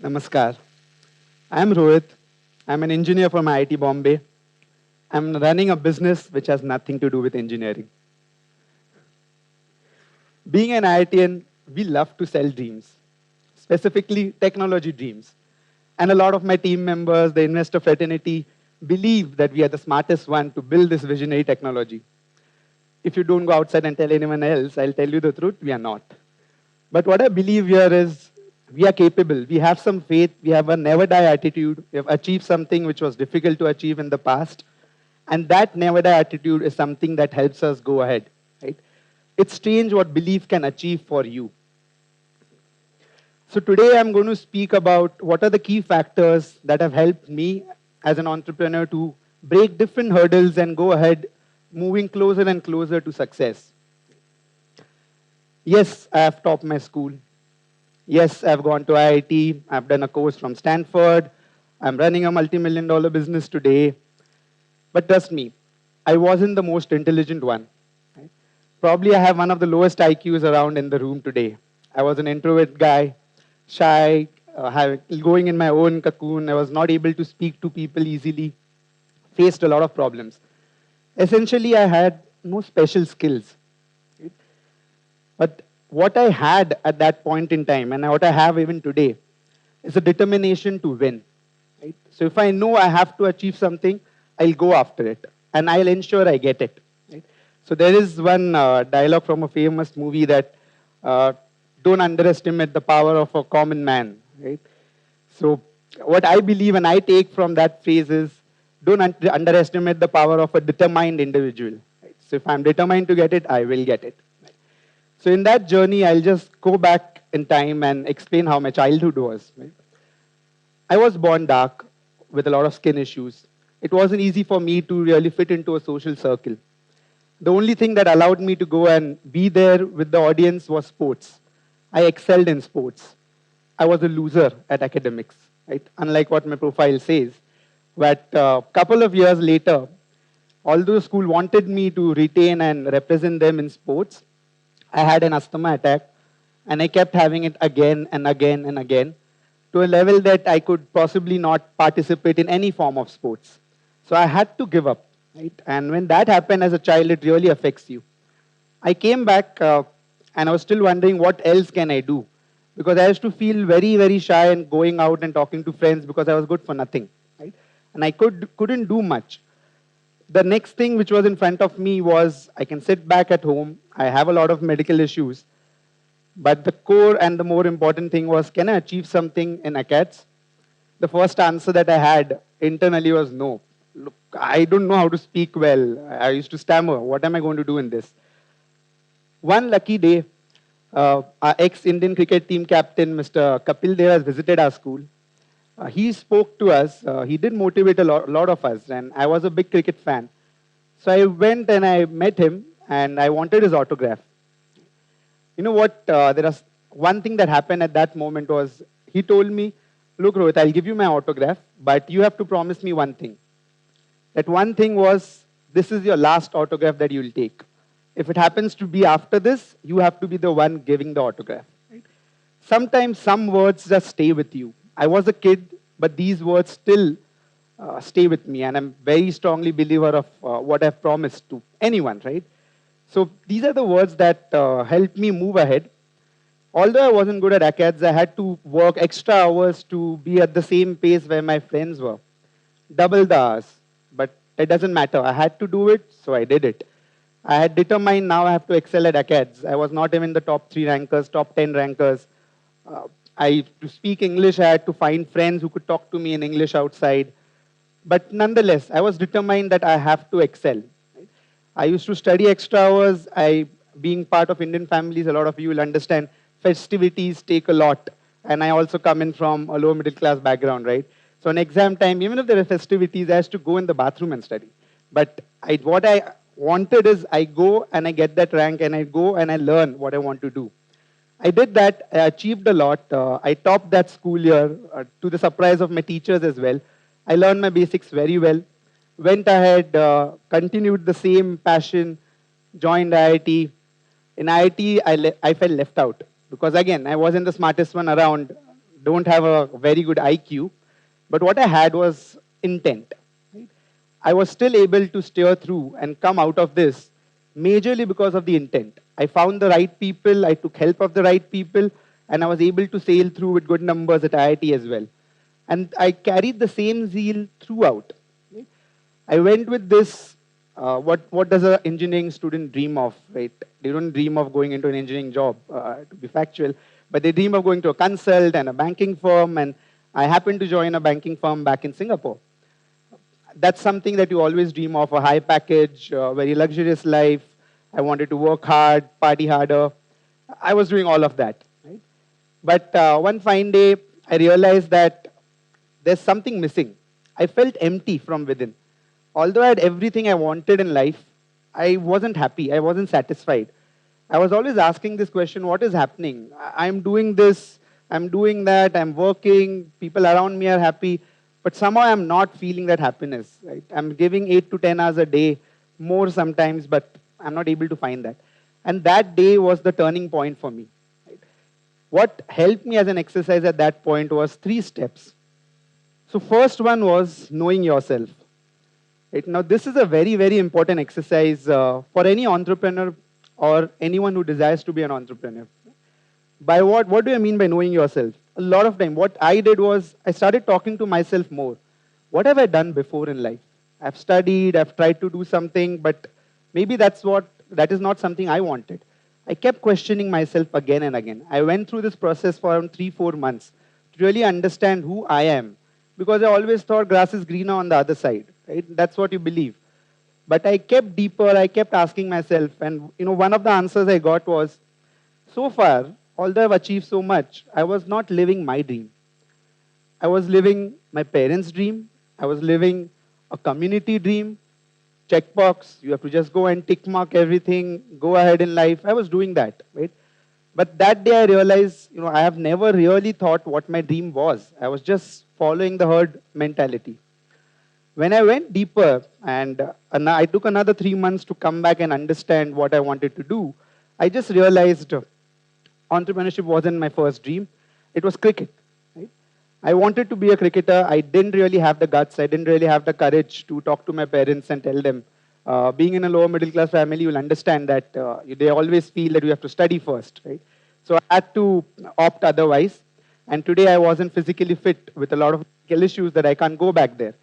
Namaskar. I'm Rohit. I'm an engineer from IIT Bombay. I'm running a business which has nothing to do with engineering. Being an IITian, we love to sell dreams, specifically technology dreams. And a lot of my team members, the investor fraternity, believe that we are the smartest one to build this visionary technology. If you don't go outside and tell anyone else, I'll tell you the truth, we are not. But what I believe here is we are capable. We have some faith. We have a never die attitude. We have achieved something which was difficult to achieve in the past. And that never die attitude is something that helps us go ahead. Right? It's strange what belief can achieve for you. So today I'm going to speak about what are the key factors that have helped me as an entrepreneur to break different hurdles and go ahead, moving closer and closer to success. Yes, I have topped my school. Yes, I've gone to IIT. I've done a course from Stanford. I'm running a multi-million-dollar business today. But trust me, I wasn't the most intelligent one. Right? Probably I have one of the lowest IQs around in the room today. I was an introvert guy, shy, going in my own cocoon. I was not able to speak to people easily, faced a lot of problems. Essentially, I had no special skills. Right? But what I had at that point in time and what I have even today is a determination to win. Right? So if I know I have to achieve something, I'll go after it and I'll ensure I get it. Right? So there is one dialogue from a famous movie that uh, don't underestimate the power of a common man. Right? So what I believe and I take from that phrase is don't underestimate the power of a determined individual. Right? So if I'm determined to get it, I will get it. So in that journey, I'll just go back in time and explain how my childhood was. Right? I was born dark with a lot of skin issues. It wasn't easy for me to really fit into a social circle. The only thing that allowed me to go and be there with the audience was sports. I excelled in sports. I was a loser at academics, right? Unlike what my profile says. But a couple of years later, although the school wanted me to retain and represent them in sports, I had an asthma attack and I kept having it again and again and again to a level that I could possibly not participate in any form of sports. So I had to give up. Right? And when that happened as a child, it really affects you. I came back and I was still wondering what else can I do? Because I used to feel very, very shy and going out and talking to friends because I was good for nothing. Right? And I couldn't do much. The next thing which was in front of me was I can sit back at home. I have a lot of medical issues. But the core and the more important thing was, can I achieve something in ACADS? The first answer that I had internally was no. Look, I don't know how to speak well. I used to stammer. What am I going to do in this? One lucky day, our ex-Indian cricket team captain, Mr. Kapil Dev, has visited our school. He spoke to us. He did motivate a lot of us, and I was a big cricket fan. So I went and I met him, and I wanted his autograph. You know what? One thing that happened at that moment was he told me, "Look, Rohit, I'll give you my autograph, but you have to promise me one thing." That one thing was, this is your last autograph that you'll take. If it happens to be after this, you have to be the one giving the autograph. Right? Sometimes some words just stay with you. I was a kid, but these words still stay with me, and I'm very strongly believer of what I've promised to anyone, right? So these are the words that helped me move ahead. Although I wasn't good at ACADS, I had to work extra hours to be at the same pace where my friends were. Double the hours. But it doesn't matter. I had to do it, so I did it. I had determined now I have to excel at ACADS. I was not even the top 3 rankers, top 10 rankers. To speak English, I had to find friends who could talk to me in English outside. But nonetheless, I was determined that I have to excel. I used to study extra hours. Being part of Indian families, a lot of you will understand, festivities take a lot. And I also come in from a lower middle class background, right? So on exam time, even if there are festivities, I used to go in the bathroom and study. But what I wanted is I go and I get that rank and I go and I learn what I want to do. I did that. I achieved a lot. I topped that school year to the surprise of my teachers as well. I learned my basics very well. Went ahead, continued the same passion, joined IIT. In IIT, I felt left out because, again, I wasn't the smartest one around. don't have a very good IQ, but what I had was intent. Right? I was still able to steer through and come out of this majorly because of the intent. I found the right people, I took help of the right people, and I was able to sail through with good numbers at IIT as well. And I carried the same zeal throughout. I went with this. What does an engineering student dream of, right? They don't dream of going into an engineering job, to be factual, but they dream of going to a consult and a banking firm. And I happened to join a banking firm back in Singapore. That's something that you always dream of: a high package, very luxurious life. I wanted to work hard, party harder. I was doing all of that. Right? But one fine day, I realized that there's something missing. I felt empty from within. Although I had everything I wanted in life, I wasn't happy. I wasn't satisfied. I was always asking this question: what is happening? I'm doing this, I'm doing that, I'm working, people around me are happy, but somehow I'm not feeling that happiness. Right? I'm giving 8 to 10 hours a day, more sometimes, but I'm not able to find that. And that day was the turning point for me. Right? What helped me as an exercise at that point was 3 steps. So first one was knowing yourself. Right? Now this is a very, very important exercise for any entrepreneur or anyone who desires to be an entrepreneur. By what do I mean by knowing yourself? A lot of time, what I did was I started talking to myself more. What have I done before in life? I've studied, I've tried to do something, but maybe that is not something I wanted. I kept questioning myself again and again. I went through this process for around 3-4 months to really understand who I am, because I always thought grass is greener on the other side. Right? That's what you believe. But I kept deeper, I kept asking myself, and one of the answers I got was, so far, although I've achieved so much, I was not living my dream. I was living my parents' dream. I was living a community dream. Checkbox, you have to just go and tick mark everything, go ahead in life. I was doing that, right? But that day I realized, I have never really thought what my dream was. I was just following the herd mentality. When I went deeper and I took another 3 months to come back and understand what I wanted to do, I just realized entrepreneurship wasn't my first dream. It was cricket. Right? I wanted to be a cricketer. I didn't really have the guts. I didn't really have the courage to talk to my parents and tell them. Being in a lower middle class family, you'll understand that they always feel that you have to study first. Right? So I had to opt otherwise. And today I wasn't physically fit with a lot of physical issues that I can't go back there.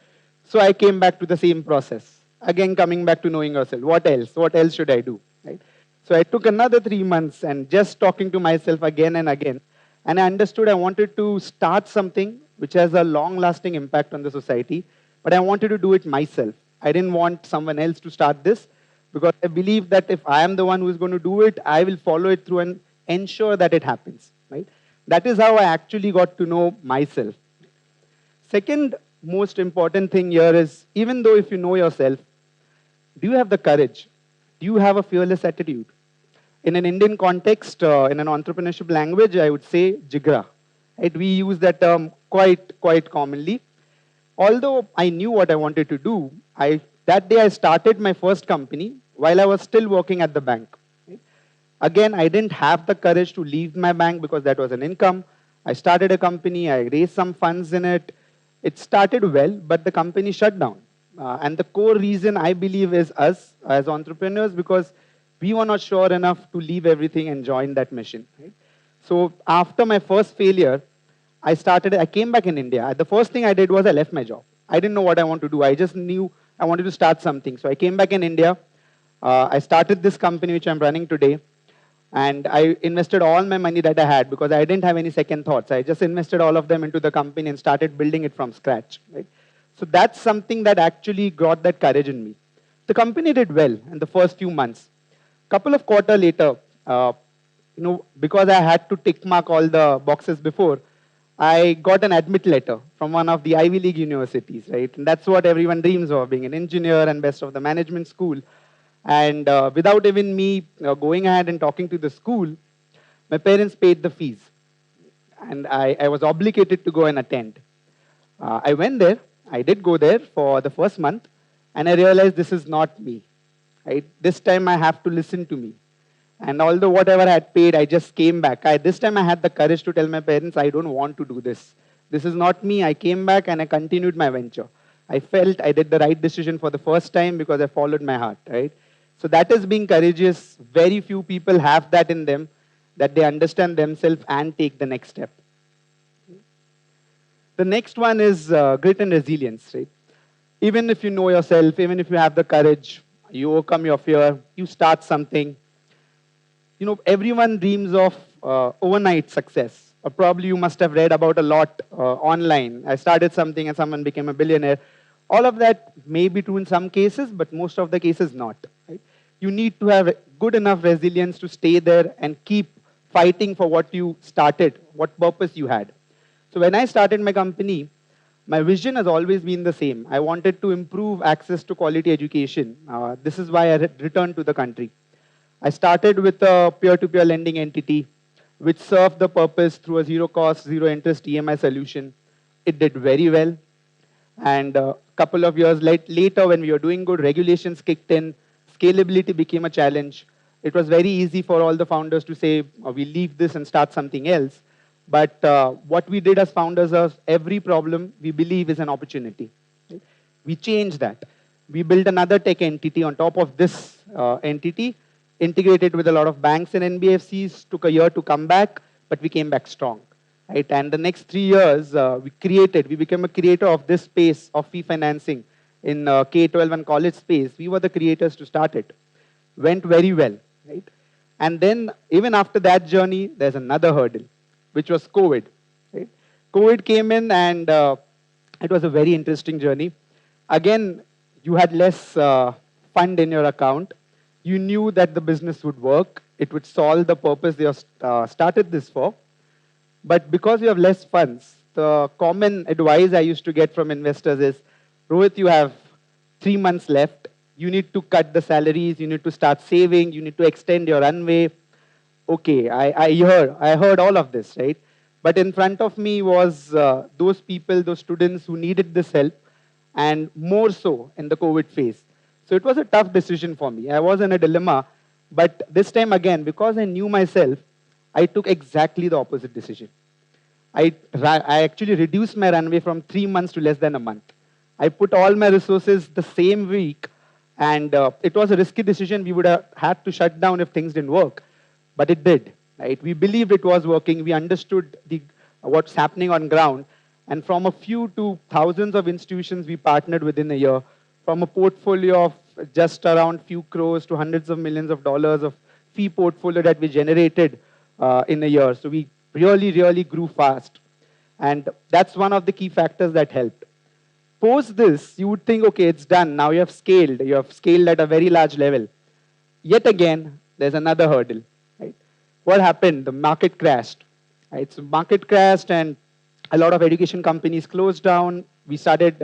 So I came back to the same process. Again, coming back to knowing yourself. What else? What else should I do? Right? So I took another 3 months and just talking to myself again and again. And I understood I wanted to start something which has a long-lasting impact on the society, but I wanted to do it myself. I didn't want someone else to start this, because I believe that if I am the one who is going to do it, I will follow it through and ensure that it happens. Right? That is how I actually got to know myself. Second most important thing here is, even though if you know yourself, do you have the courage? Do you have a fearless attitude? In an Indian context, in an entrepreneurship language, I would say jigra. Right? We use that term quite commonly. Although I knew what I wanted to do, that day I started my first company while I was still working at the bank. Right? Again, I didn't have the courage to leave my bank because that was an income. I started a company, I raised some funds in it. It started well, but the company shut down. And the core reason I believe is us as entrepreneurs, because we were not sure enough to leave everything and join that mission. Right? So after my first failure, I came back in India. The first thing I did was I left my job. I didn't know what I want to do. I just knew I wanted to start something. So I came back in India. I started this company which I'm running today. And I invested all my money that I had because I didn't have any second thoughts. I just invested all of them into the company and started building it from scratch. Right? So that's something that actually got that courage in me. The company did well in the first few months. Couple of quarters later, because I had to tick mark all the boxes before, I got an admit letter from one of the Ivy League universities, right? And that's what everyone dreams of, being an engineer and best of the management school. And without even me going ahead and talking to the school, my parents paid the fees. And I was obligated to go and attend. I went there. I did go there for the first month. And I realized this is not me. Right? This time I have to listen to me. And although whatever I had paid, I just came back. This time I had the courage to tell my parents, I don't want to do this. This is not me. I came back and I continued my venture. I felt I did the right decision for the first time because I followed my heart, right? So that is being courageous. Very few people have that in them, that they understand themselves and take the next step. The next one is grit and resilience, right? Even if you know yourself, even if you have the courage, you overcome your fear, you start something. You know, everyone dreams of overnight success. Or probably you must have read about a lot online. I started something and someone became a billionaire. All of that may be true in some cases, but most of the cases not. Right? You need to have good enough resilience to stay there and keep fighting for what you started, what purpose you had. So when I started my company, my vision has always been the same. I wanted to improve access to quality education. This is why I returned to the country. I started with a peer-to-peer lending entity, which served the purpose through a zero-cost, zero-interest EMI solution. It did very well. And a couple of years later, when we were doing good, regulations kicked in, scalability became a challenge. It was very easy for all the founders to say, we leave this and start something else. But what we did as founders is every problem we believe is an opportunity. Right? We changed that. We built another tech entity on top of this entity, integrated with a lot of banks and NBFCs, took a year to come back, but we came back strong. Right? And the next 3 years, we became a creator of this space of fee financing in K-12 and college space. We were the creators to start it. Went very well. Right? And then, even after that journey, there's another hurdle, which was COVID. Right? COVID came in and it was a very interesting journey. Again, you had less fund in your account. You knew that the business would work. It would solve the purpose they started this for. But because you have less funds, the common advice I used to get from investors is, Rohit, you have 3 months left. You need to cut the salaries. You need to start saving. You need to extend your runway. Okay, I heard all of this, right? But in front of me was those people, those students who needed this help, and more so in the COVID phase. So it was a tough decision for me. I was in a dilemma, but this time again, because I knew myself, I took exactly the opposite decision. I actually reduced my runway from 3 months to less than a month. I put all my resources the same week, and it was a risky decision. We would have had to shut down if things didn't work. But it did. Right? We believed it was working. We understood what's happening on ground. And from a few to thousands of institutions we partnered within a year, from a portfolio of just around few crores to hundreds of millions of dollars of fee portfolio that we generated in a year. So we really, really grew fast. And that's one of the key factors that helped. Post this, you would think, okay, it's done. Now you have scaled. You have scaled at a very large level. Yet again, there's another hurdle. Right? What happened? The market crashed. Right? So market crashed and a lot of education companies closed down. We started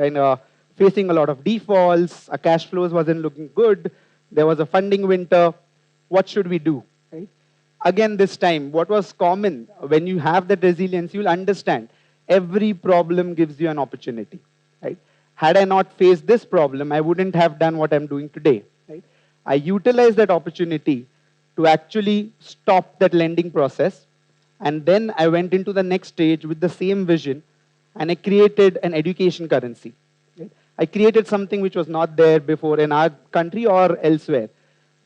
facing a lot of defaults. Our cash flows wasn't looking good. There was a funding winter. What should we do? Right? Again, this time, what was common, when you have that resilience, you'll understand every problem gives you an opportunity. Right? Had I not faced this problem, I wouldn't have done what I'm doing today. Right? I utilized that opportunity to actually stop that lending process. And then I went into the next stage with the same vision, and I created an education currency. Right? I created something which was not there before in our country or elsewhere.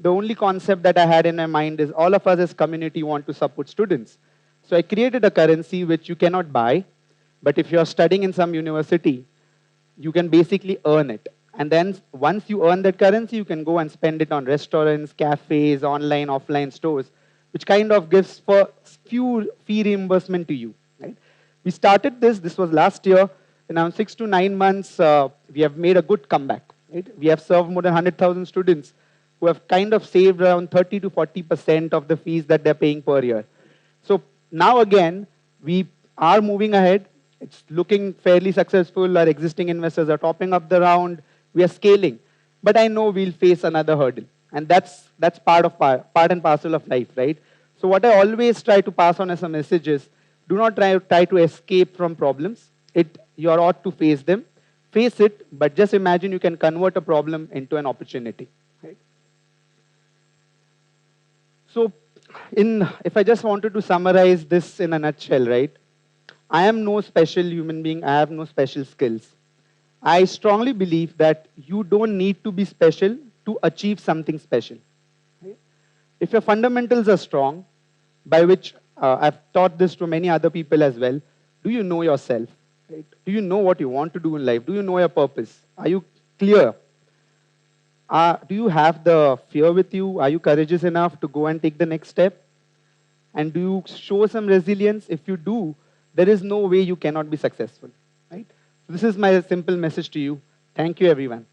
The only concept that I had in my mind is all of us as community want to support students. So I created a currency which you cannot buy, but if you're studying in some university, you can basically earn it. And then once you earn that currency, you can go and spend it on restaurants, cafes, online, offline stores, which kind of gives for few fee reimbursement to you. Right? We started this was last year. In around 6 to 9 months, we have made a good comeback. Right? We have served more than 100,000 students who have kind of saved around 30 to 40% of the fees that they're paying per year. So now again, we are moving ahead. It's looking fairly successful. Our existing investors are topping up the round. We are scaling. But I know we'll face another hurdle. And that's part and parcel of life, right? So what I always try to pass on as a message is, do not try to escape from problems. You are ought to face them. Face it, but just imagine you can convert a problem into an opportunity. Right? So If I just wanted to summarize this in a nutshell, right? I am no special human being. I have no special skills. I strongly believe that you don't need to be special to achieve something special. Right? If your fundamentals are strong, by which I've taught this to many other people as well, do you know yourself? Right? Do you know what you want to do in life? Do you know your purpose? Are you clear? Do you have the fear with you? Are you courageous enough to go and take the next step? And do you show some resilience? If you do, there is no way you cannot be successful. Right? This is my simple message to you. Thank you, everyone.